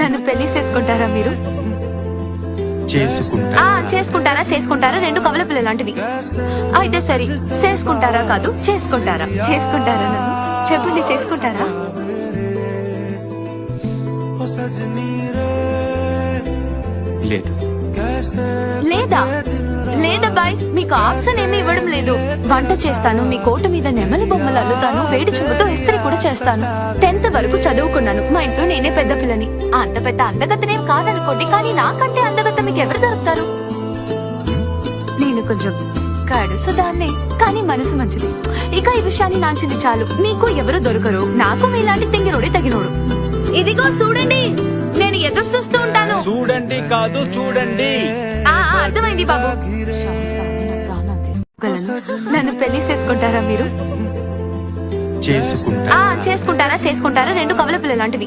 నన్ను పెళ్లి చేసుకుంటారా మీరు? చేసుకుంటారా? రెండు కవల పిల్ల లాంటివి. అయితే సరే, చేసుకుంటారా కాదు చేసుకుంటారా? నన్ను చెప్పండి, చేసుకుంటారా? లేదా బాయ్, మీకు ఆప్షన్ ఏమీ ఇవ్వడం లేదు. వంట చేస్తాను, మీ కోట మీద నెమలి బొమ్మలు అల్లుతాను, వేడి చెంబుతో ఇస్త్రీ కూడా చేస్తాను. 10th వరకు చదువుకున్నాను. మా ఇంట్లో నేనే పెద్ద పిల్లని. అంత పెద్ద అందగత్తనేం కాదనుకోండి, కానీ నాకంటే అందగత్త మీకు ఎవరు దొరుకుతారు? నేను కొంచెం కడుసుదాన్నే, కానీ మనసు మంచిది. ఇక ఈ విషయాన్ని నాంచింది చాలు. మీకు ఎవరు దొరకరు, నాకు మీలాంటి తెంగిరోడే తగినోడు. ఇదిగో చూడండి, నేను ఎదురు చూస్తూ ఉంటాను. చూడండి కాదు, చూడండి. అర్థమైంది బాబు. నన్ను పెళ్లి చేసుకుంటారా మీరు? చేసుకుంటారా? రెండు కవల పిల్ల లాంటివి.